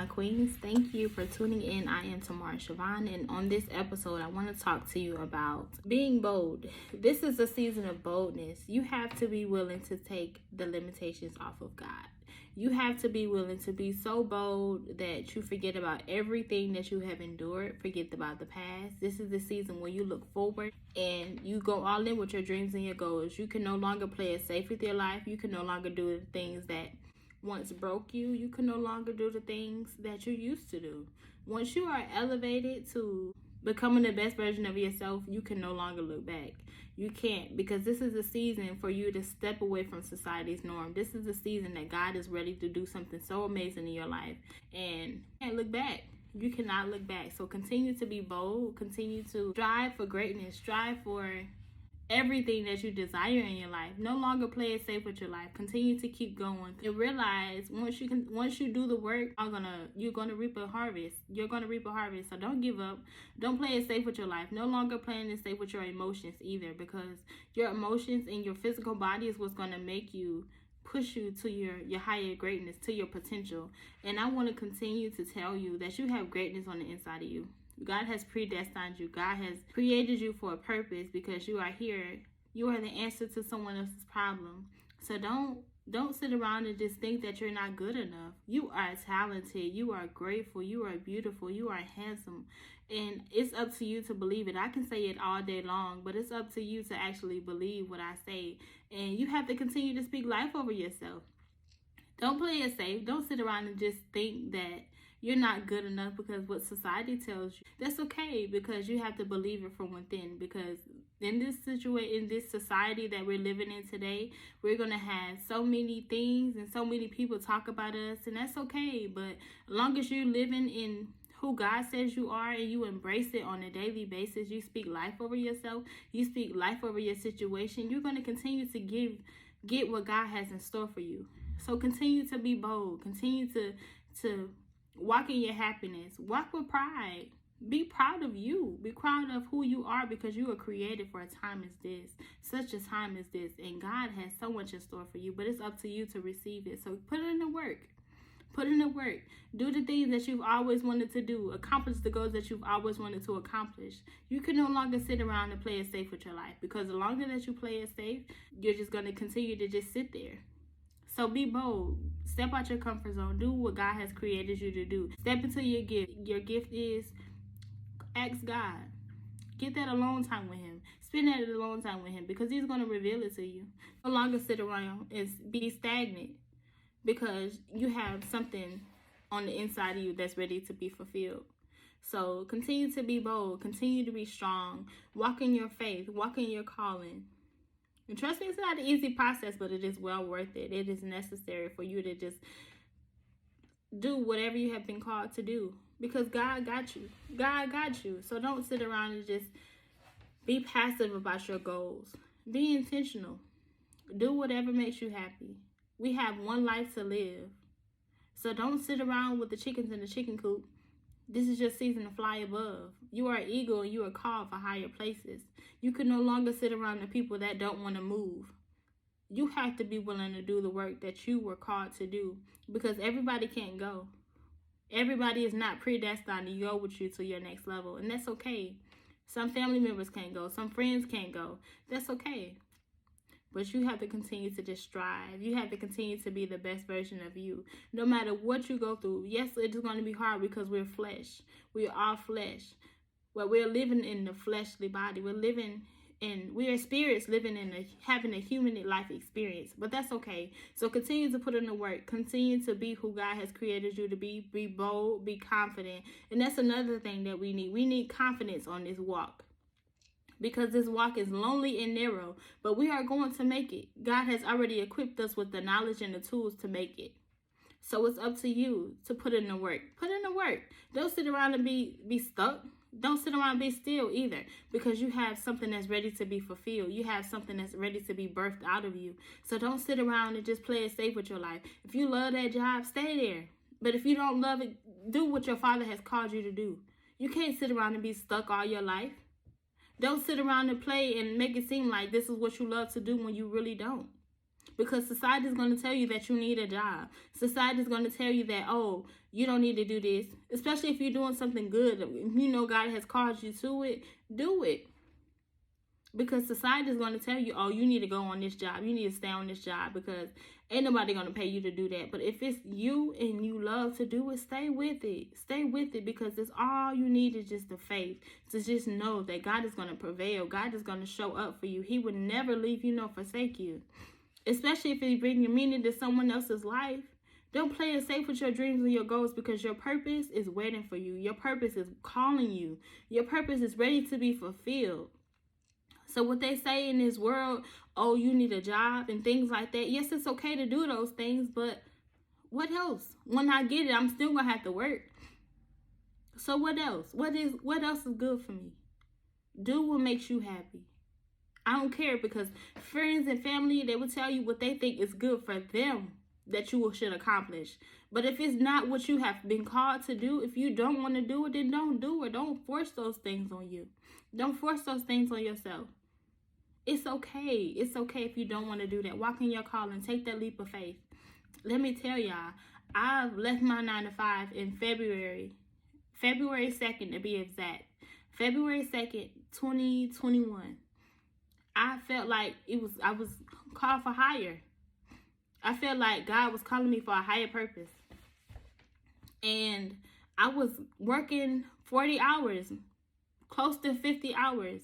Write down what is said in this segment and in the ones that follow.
my queens. Thank you for tuning in. I am Tamara Siobhan, and on this episode, I want to talk to you about being bold. This is a season of boldness. You have to be willing to take the limitations off of God. You have to be willing to be so bold that you forget about everything that you have endured, forget about the past. This is the season where you look forward and you go all in with your dreams and your goals. You can no longer play it safe with your life. You can no longer do the things that once broke you. You can no longer do the things that you used to do. Once you are elevated to becoming the best version of yourself, you can no longer look back. You can't, because this is a season for you to step away from society's norm. This is a season that God is ready to do something so amazing in your life, and you can't look back. You cannot look back. So continue to be bold, continue to strive for greatness, strive for everything that you desire in your life. No longer play it safe with your life. Continue to keep going and realize once you do the work, you're gonna reap a harvest. You're gonna reap a harvest. So don't give up. Don't play it safe with your life. No longer playing it safe with your emotions either, because your emotions and your physical body is what's gonna make you push you to your higher greatness, to your potential. And I want to continue to tell you that you have greatness on the inside of you. God has predestined you. God has created you for a purpose, because you are here. You are the answer to someone else's problem. So don't sit around and just think that you're not good enough. You are talented. You are grateful. You are beautiful. You are handsome. And it's up to you to believe it. I can say it all day long, but it's up to you to actually believe what I say. And you have to continue to speak life over yourself. Don't play it safe. Don't sit around and just think that you're not good enough because what society tells you. That's okay, because you have to believe it from within. Because in this situation, in this society that we're living in today, we're going to have so many things and so many people talk about us, and that's okay. But as long as you're living in who God says you are and you embrace it on a daily basis, you speak life over yourself, you speak life over your situation, you're going to continue to get what God has in store for you. So continue to be bold. Continue to walk in your happiness. Walk with pride. Be proud of you. Be proud of who you are, because you were created for a time as this, such a time as this. And God has so much in store for you, but it's up to you to receive it. So put in the work. Put in the work. Do the things that you've always wanted to do. Accomplish the goals that you've always wanted to accomplish. You can no longer sit around and play it safe with your life, because the longer that you play it safe, you're just going to continue to just sit there. So be bold. Step out your comfort zone. Do what God has created you to do. Step into your gift. Your gift is ask God. Get that alone time with Him. Spend that alone time with Him, because He's going to reveal it to you. No longer sit around and be stagnant, because you have something on the inside of you that's ready to be fulfilled. So continue to be bold. Continue to be strong. Walk in your faith. Walk in your calling. And trust me, it's not an easy process, but it is well worth it. It is necessary for you to just do whatever you have been called to do, because God got you. God got you. So don't sit around and just be passive about your goals. Be intentional. Do whatever makes you happy. We have one life to live. So don't sit around with the chickens in the chicken coop. This is your season to fly above. You are an eagle and you are called for higher places. You can no longer sit around the people that don't want to move. You have to be willing to do the work that you were called to do, because everybody can't go. Everybody is not predestined to go with you to your next level, and that's okay. Some family members can't go. Some friends can't go. That's okay. But you have to continue to just strive. You have to continue to be the best version of you. No matter what you go through. Yes, it is going to be hard, because we're flesh. We are all flesh. Well, we're living in the fleshly body. We are spirits living having a human life experience. But that's okay. So continue to put in the work. Continue to be who God has created you to be. Be bold. Be confident. And that's another thing that we need. We need confidence on this walk, because this walk is lonely and narrow, but we are going to make it. God has already equipped us with the knowledge and the tools to make it. So it's up to you to put in the work. Put in the work. Don't sit around and be stuck. Don't sit around and be still either, because you have something that's ready to be fulfilled. You have something that's ready to be birthed out of you. So don't sit around and just play it safe with your life. If you love that job, stay there. But if you don't love it, do what your Father has called you to do. You can't sit around and be stuck all your life. Don't sit around and play and make it seem like this is what you love to do when you really don't. because society is going to tell you that you need a job. Society is going to tell you that, oh, you don't need to do this, especially if you're doing something good. You know God has called you to it. Do it. Because society is going to tell you, oh, you need to go on this job. You need to stay on this job because ain't nobody going to pay you to do that. But if it's you and you love to do it, stay with it. Stay with it, because it's all you need is just the faith to just know that God is going to prevail. God is going to show up for you. He would never leave you nor forsake you, especially if He brings meaning to someone else's life. Don't play it safe with your dreams and your goals, because your purpose is waiting for you. Your purpose is calling you. Your purpose is ready to be fulfilled. So what they say in this world, oh, you need a job and things like that. Yes, it's okay to do those things, but what else? When I get it, I'm still going to have to work. So what else? What else is good for me? Do what makes you happy. I don't care, because friends and family, they will tell you what they think is good for them that you should accomplish. But if it's not what you have been called to do, if you don't want to do it, then don't do it. Don't force those things on you. Don't force those things on yourself. It's okay. It's okay if you don't want to do that. Walk in your calling. Take that leap of faith. Let me tell y'all, I've left my 9-to-5 in February 2nd to be exact. February 2nd, 2021. I felt like I was called for higher. I felt like God was calling me for a higher purpose. And I was working 40 hours, close to 50 hours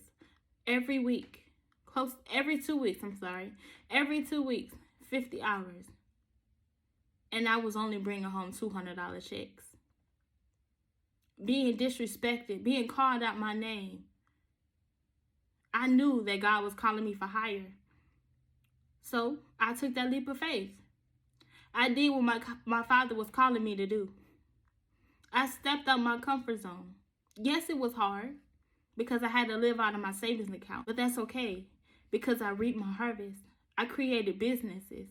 every week. Every 2 weeks, Every 2 weeks, 50 hours. And I was only bringing home $200 checks. Being disrespected, being called out my name. I knew that God was calling me for higher. So I took that leap of faith. I did what my Father was calling me to do. I stepped out my comfort zone. Yes, it was hard, because I had to live out of my savings account. But that's okay, because I reaped my harvest. I created businesses,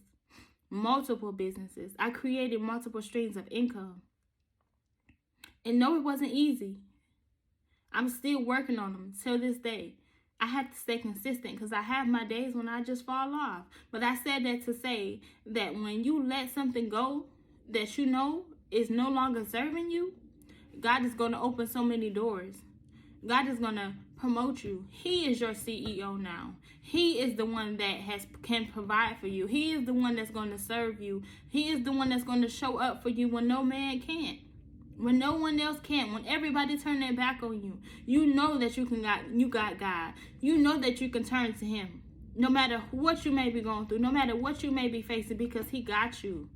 multiple businesses. I created multiple streams of income. And no, it wasn't easy. I'm still working on them till this day. I have to stay consistent, because I have my days when I just fall off. But I said that to say that when you let something go that you know is no longer serving you, God is going to open so many doors. God is going to promote you. He is your CEO now. He is the one that can provide for you. He is the one that's going to serve you. He is the one that's going to show up for you when no man can't. When no one else can. When everybody turn their back on you. You know that you got God. You know that you can turn to Him. No matter what you may be going through. No matter what you may be facing. Because He got you.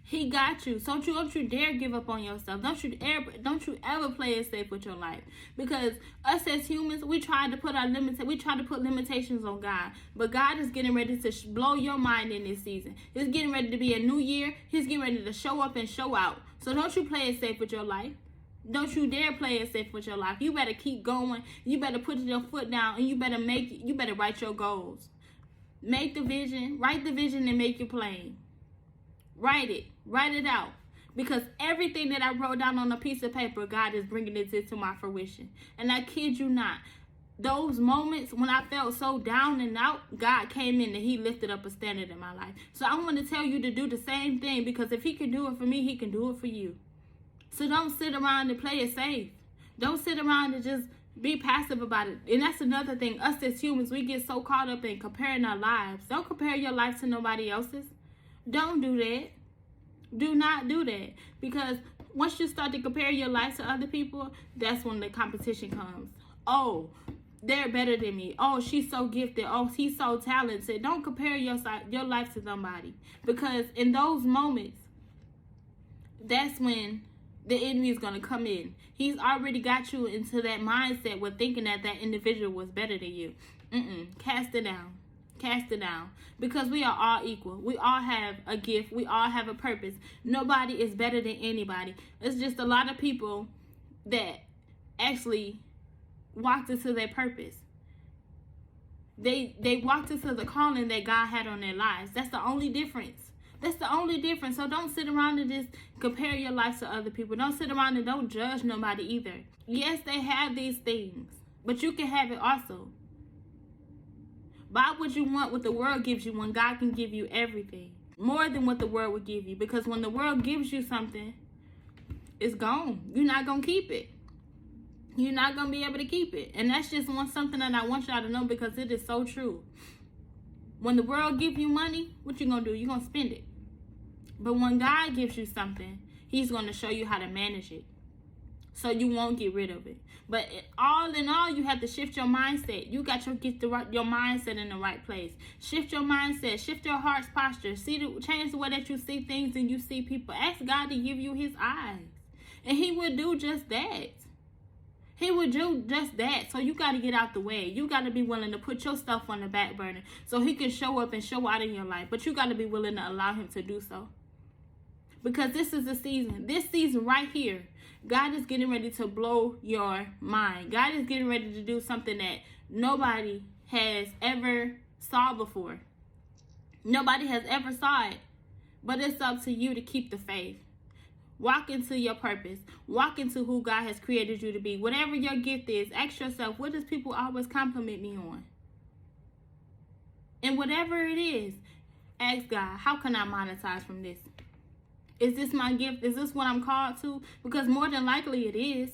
He got you. So don't you dare give up on yourself. Don't you ever play it safe with your life. Because us as humans, we try to put limitations on God. But God is getting ready to blow your mind in this season. It's getting ready to be a new year. He's getting ready to show up and show out. So don't you play it safe with your life. Don't you dare play it safe with your life. You better keep going. You better put your foot down, and you better write your goals. Make the vision, write the vision, and make it plain. Write it out. Because everything that I wrote down on a piece of paper, God is bringing it into my fruition. And I kid you not, those moments when I felt so down and out, God came in and He lifted up a standard in my life. So I want to tell you to do the same thing, because if He can do it for me, He can do it for you. So don't sit around and play it safe. Don't sit around and just be passive about it. And that's another thing. Us as humans, we get so caught up in comparing our lives. Don't compare your life to nobody else's. Don't do that. Do not do that. Because once you start to compare your life to other people, that's when the competition comes. Oh, they're better than me. Oh, she's so gifted. Oh, he's so talented. Don't compare your life to somebody. Because in those moments, that's when the enemy is going to come in. He's already got you into that mindset with thinking that individual was better than you. Cast it down. Cast it down. Because we are all equal. We all have a gift. We all have a purpose. Nobody is better than anybody. It's just a lot of people that actually walked into their purpose. They walked into the calling that God had on their lives. That's the only difference. That's the only difference. So don't sit around and just compare your life to other people. Don't sit around and don't judge nobody either. Yes, they have these things, but you can have it also. Why would you want what the world gives you when God can give you everything? More than what the world would give you. Because when the world gives you something, it's gone. You're not going to keep it. You're not going to be able to keep it. And that's just something that I want y'all to know, because it is so true. When the world gives you money, what you going to do? You're going to spend it. But when God gives you something, he's going to show you how to manage it, so you won't get rid of it. But all in all, you have to shift your mindset. You got to get your mindset in the right place. Shift your mindset. Shift your heart's posture. Change the way that you see things and you see people. Ask God to give you his eyes, and he will do just that. He will do just that. So you got to get out the way. You got to be willing to put your stuff on the back burner so he can show up and show out in your life. But you got to be willing to allow him to do so. Because this is the season. This season right here, God is getting ready to blow your mind. God is getting ready to do something that nobody has ever saw before. Nobody has ever saw it. But it's up to you to keep the faith. Walk into your purpose. Walk into who God has created you to be. Whatever your gift is, ask yourself, what does people always compliment me on? And whatever it is, ask God, how can I monetize from this? Is this my gift? Is this what I'm called to? Because more than likely it is.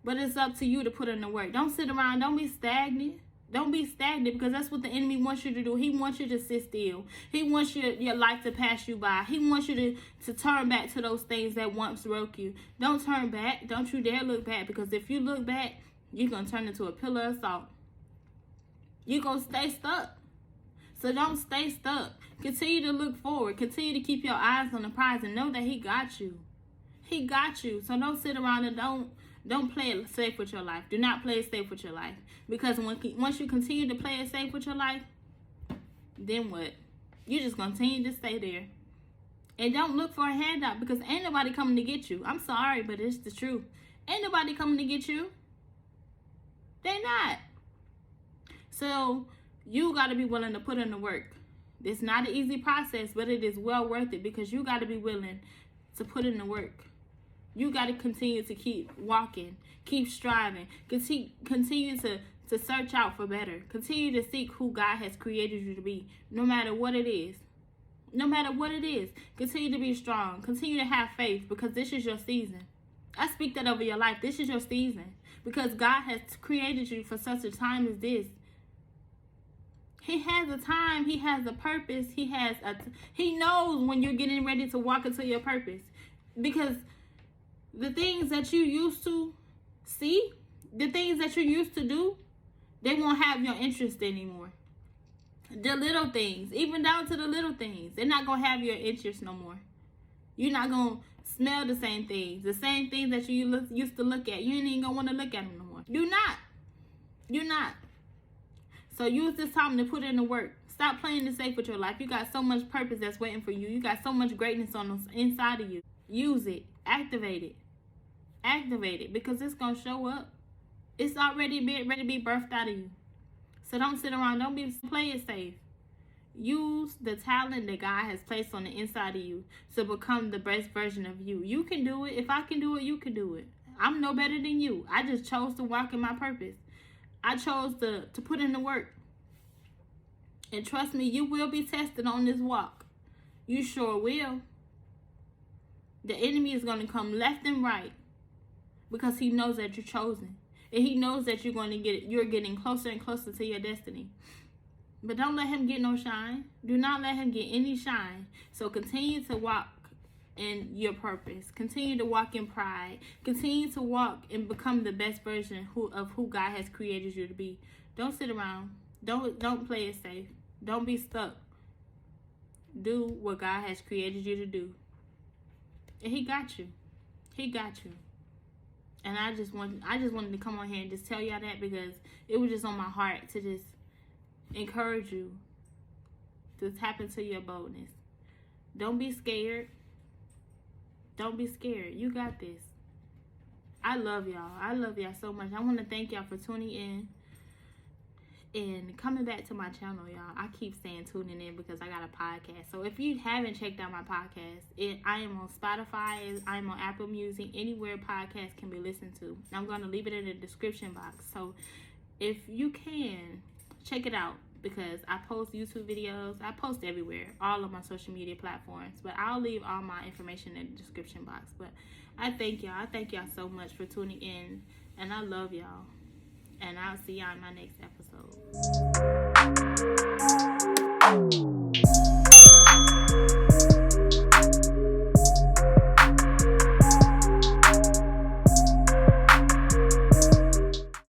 But it's up to you to put in the work. Don't sit around. Don't be stagnant. Don't be stagnant, because that's what the enemy wants you to do. He wants you to sit still. He wants your life to pass you by. He wants you to turn back to those things that once broke you. Don't turn back. Don't you dare look back, because if you look back, you're going to turn into a pillar of salt. You're going to stay stuck. So don't stay stuck. Continue to look forward. Continue to keep your eyes on the prize and know that he got you. He got you. So don't sit around and don't play it safe with your life. Do not play it safe with your life. Because once you continue to play it safe with your life, then what? You're just going to continue to stay there. And don't look for a handout, because ain't nobody coming to get you. I'm sorry, but it's the truth. Ain't nobody coming to get you. They not. So you got to be willing to put in the work. It's not an easy process, but it is well worth it, because you got to be willing to put in the work. You got to continue to keep walking, keep striving, continue to search out for better. Continue to seek who God has created you to be, no matter what it is. No matter what it is, continue to be strong. Continue to have faith, because this is your season. I speak that over your life. This is your season, because God has created you for such a time as this. He has a time. He has a purpose. He knows when you're getting ready to walk into your purpose, because the things that you used to see, the things that you used to do, they won't have your interest anymore. The little things, even down to the little things, they're not going to have your interest no more. You're not going to smell the same things that you used to look at. You ain't even going to want to look at them no more. You're not. So use this time to put in the work. Stop playing the safe with your life. You got so much purpose that's waiting for you. You got so much greatness on the inside of you. Use it. Activate it. Activate it, because it's going to show up. It's already ready to be birthed out of you. So don't sit around. Play it safe. Use the talent that God has placed on the inside of you to become the best version of you. You can do it. If I can do it, you can do it. I'm no better than you. I just chose to walk in my purpose. I chose to put in the work. And trust me, you will be tested on this walk. You sure will. The enemy is going to come left and right, because he knows that you're chosen. And he knows that you're getting closer and closer to your destiny. But don't let him get no shine. Do not let him get any shine. So continue to walk in your purpose. Continue to walk in pride. Continue to walk and become the best version of who God has created you to be. Don't sit around. Don't play it safe. Don't be stuck. Do what God has created you to do. And he got you. He got you. And I just wanted to come on here and just tell y'all that, because it was just on my heart to just encourage you to tap into your boldness. Don't be scared. Don't be scared. You got this. I love y'all. I love y'all so much. I want to thank y'all for tuning in and coming back to my channel, y'all. I keep saying tuning in because I got a podcast. So if you haven't checked out my podcast, I am on Spotify. I am on Apple Music, anywhere podcasts can be listened to. I'm going to leave it in the description box. So if you can, check it out, because I post YouTube videos. I post everywhere, all of my social media platforms. But I'll leave all my information in the description box. But I thank y'all. I thank y'all so much for tuning in. And I love y'all. And I'll see y'all in my next episode.